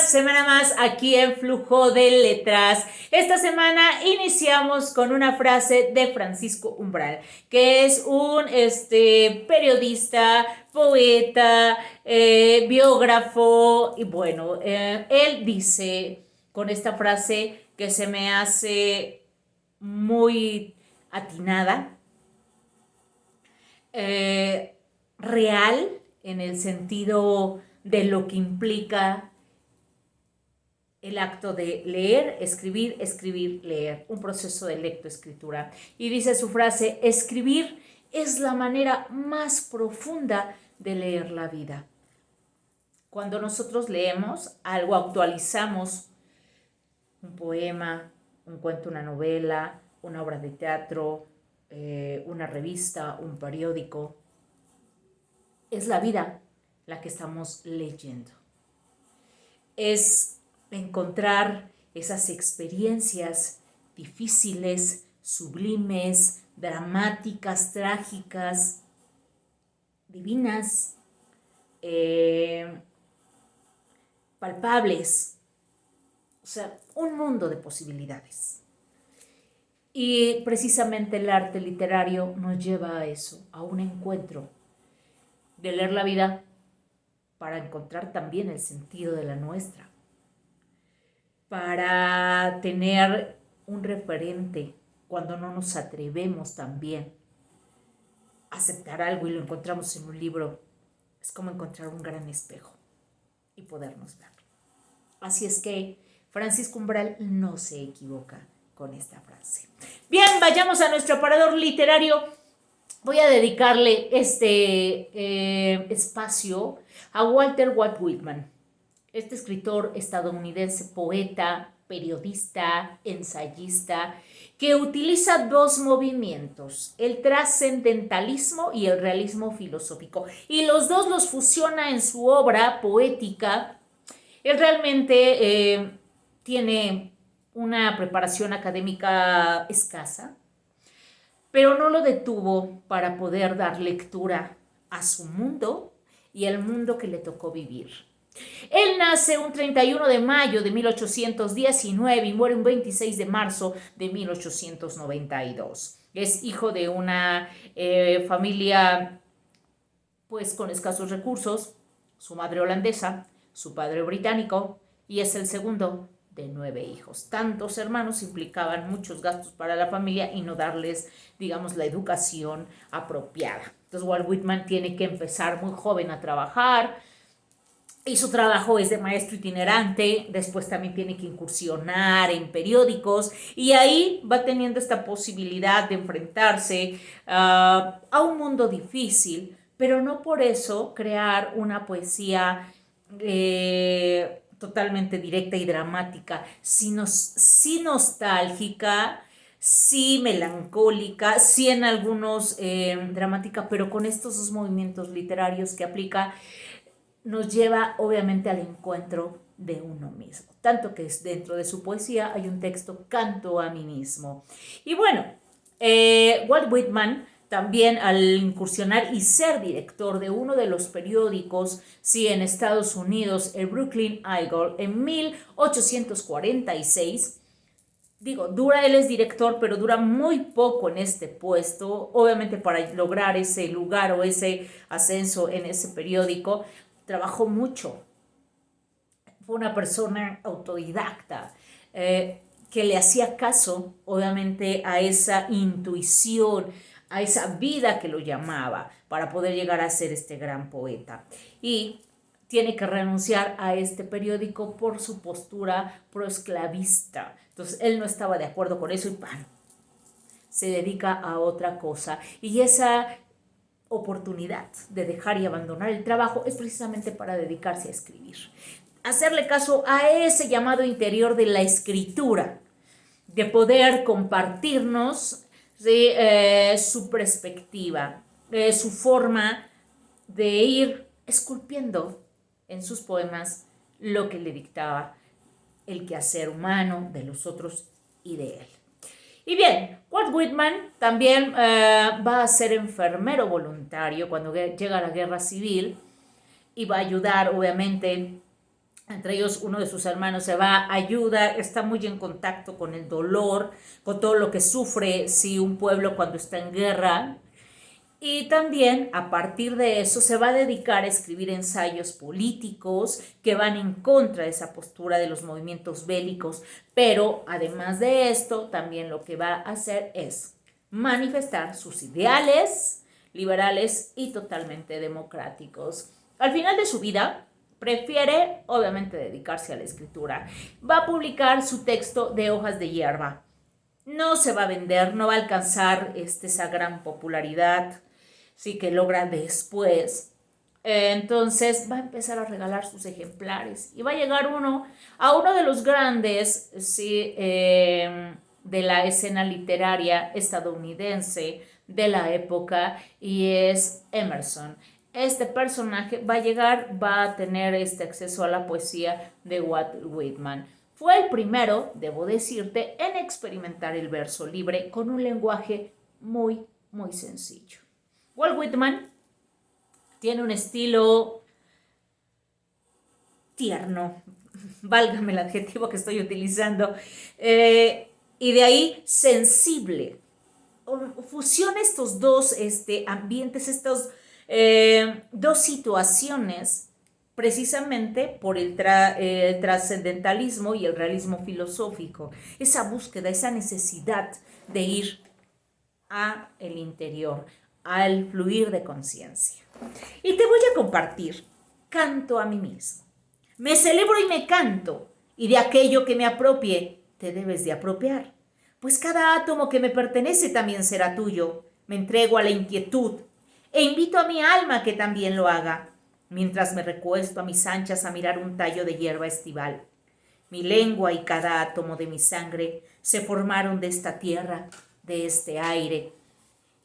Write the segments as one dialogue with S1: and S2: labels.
S1: semana más aquí en Flujo de Letras. Esta semana iniciamos con una frase de Francisco Umbral, que es un periodista, poeta, biógrafo, y bueno, él dice con esta frase que se me hace muy atinada, real en el sentido de lo que implica el acto de leer, escribir, leer, un proceso de lectoescritura. Y dice su frase: escribir es la manera más profunda de leer la vida. Cuando nosotros leemos algo, actualizamos un poema, un cuento, una novela, una obra de teatro, una revista, un periódico. Es la vida la que estamos leyendo. Es encontrar esas experiencias difíciles, sublimes, dramáticas, trágicas, divinas, palpables. O sea, un mundo de posibilidades. Y precisamente el arte literario nos lleva a eso, a un encuentro de leer la vida para encontrar también el sentido de la nuestra, para tener un referente cuando no nos atrevemos también a aceptar algo y lo encontramos en un libro. Es como encontrar un gran espejo y podernos ver. Así es que Francisco Umbral no se equivoca con esta frase. Bien, vayamos a nuestro aparador literario. Voy a dedicarle este espacio a Walter Walt Whitman, este escritor estadounidense, poeta, periodista, ensayista, que utiliza dos movimientos, el trascendentalismo y el realismo filosófico, y los dos los fusiona en su obra poética. Él realmente tiene una preparación académica escasa, pero no lo detuvo para poder dar lectura a su mundo y al mundo que le tocó vivir. Él nace un 31 de mayo de 1819 y muere un 26 de marzo de 1892. Es hijo de una familia pues con escasos recursos, su madre holandesa, su padre británico, y es el segundo de 9 hijos. Tantos hermanos implicaban muchos gastos para la familia y no darles, digamos, la educación apropiada. Entonces Walt Whitman tiene que empezar muy joven a trabajar, y su trabajo es de maestro itinerante. Después también tiene que incursionar en periódicos, y ahí va teniendo esta posibilidad de enfrentarse a un mundo difícil, pero no por eso crear una poesía totalmente directa y dramática, sino sí nostálgica, sí melancólica, sí en algunos dramática, pero con estos dos movimientos literarios que aplica, nos lleva obviamente al encuentro de uno mismo. Tanto que dentro de su poesía hay un texto, Canto a mí mismo. Y bueno, Walt Whitman también, al incursionar y ser director de uno de los periódicos, sí, en Estados Unidos, el Brooklyn Eagle, en 1846, él es director, pero dura muy poco en este puesto. Obviamente, para lograr ese lugar o ese ascenso en ese periódico, trabajó mucho. Fue una persona autodidacta, que le hacía caso, obviamente, a esa intuición, a esa vida que lo llamaba para poder llegar a ser este gran poeta. Y tiene que renunciar a este periódico por su postura proesclavista. Entonces él no estaba de acuerdo con eso y ¡pam!, se dedica a otra cosa. Y esa oportunidad de dejar y abandonar el trabajo es precisamente para dedicarse a escribir, hacerle caso a ese llamado interior de la escritura, de poder compartirnos, ¿sí?, su perspectiva, su forma de ir esculpiendo en sus poemas lo que le dictaba el quehacer humano de los otros y de él. Y bien, Walt Whitman también va a ser enfermero voluntario cuando llega la guerra civil, y va a ayudar obviamente Entre ellos, uno de sus hermanos se va, ayuda, está muy en contacto con el dolor, con todo lo que sufre un pueblo cuando está en guerra. Y también a partir de eso se va a dedicar a escribir ensayos políticos que van en contra de esa postura de los movimientos bélicos. Pero además de esto, también lo que va a hacer es manifestar sus ideales liberales y totalmente democráticos. Al final de su vida, prefiere obviamente dedicarse a la escritura. Va a publicar su texto de Hojas de Hierba. No se va a vender, no va a alcanzar esa gran popularidad sí que logra después. Entonces va a empezar a regalar sus ejemplares y va a llegar a uno de los grandes sí, de la escena literaria estadounidense de la época, y es Emerson. Este personaje va a llegar, va a tener acceso a la poesía de Walt Whitman. Fue el primero, debo decirte, en experimentar el verso libre con un lenguaje muy, muy sencillo. Walt Whitman tiene un estilo tierno, válgame el adjetivo que estoy utilizando, y de ahí sensible. Fusiona estos dos ambientes, estas dos situaciones, precisamente por el trascendentalismo y el realismo filosófico, esa búsqueda, esa necesidad de ir a el interior, al fluir de conciencia. Y te voy a compartir Canto a mí mismo. Me celebro y me canto, y de aquello que me apropie, te debes de apropiar, pues cada átomo que me pertenece también será tuyo. Me entrego a la inquietud e invito a mi alma que también lo haga, mientras me recuesto a mis anchas a mirar un tallo de hierba estival. Mi lengua y cada átomo de mi sangre se formaron de esta tierra, de este aire.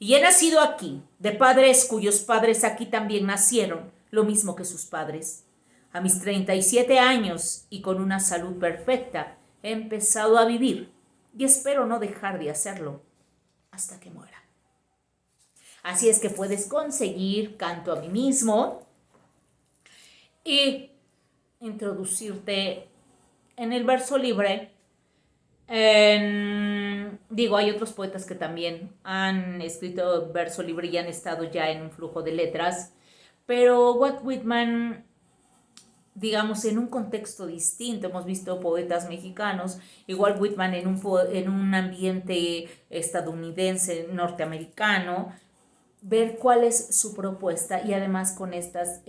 S1: Y he nacido aquí, de padres cuyos padres aquí también nacieron, lo mismo que sus padres. A mis 37 años y con una salud perfecta, he empezado a vivir y espero no dejar de hacerlo hasta que muera. Así es que puedes conseguir Canto a mí mismo y introducirte en el verso libre. Hay otros poetas que también han escrito verso libre y han estado ya en un flujo de letras, pero Walt Whitman, digamos, en un contexto distinto. Hemos visto poetas mexicanos, igual Whitman en un ambiente estadounidense, norteamericano, ver cuál es su propuesta y además con estas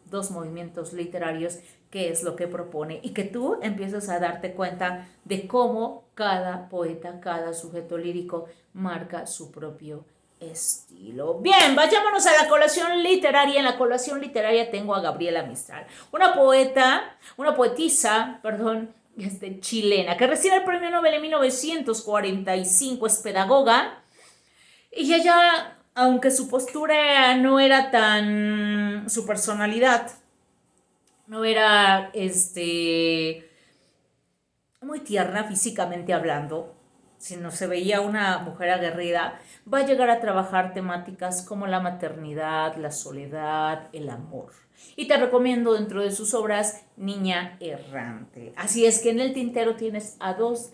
S1: dos movimientos literarios, qué es lo que propone, y que tú empiezas a darte cuenta de cómo cada poeta, cada sujeto lírico marca su propio estilo. Bien, vayámonos a la colación literaria. En la colación literaria tengo a Gabriela Mistral, una poetisa, chilena, que recibe el premio Nobel en 1945, es pedagoga, y ella, aunque su postura no era su personalidad no era muy tierna físicamente hablando, sino se veía una mujer aguerrida, va a llegar a trabajar temáticas como la maternidad, la soledad, el amor. Y te recomiendo dentro de sus obras Niña Errante. Así es que en el tintero tienes a dos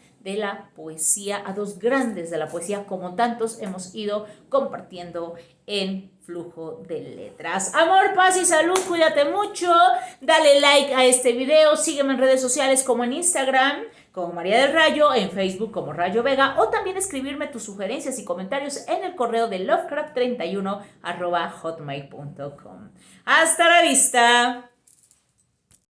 S1: grandes de la poesía, como tantos hemos ido compartiendo en Flujo de Letras. Amor, paz y salud, cuídate mucho, dale like a este video, sígueme en redes sociales como en Instagram como María del Rayo, en Facebook como Rayo Vega, o también escribirme tus sugerencias y comentarios en el correo de lovecraft31@hotmail.com. ¡Hasta la vista!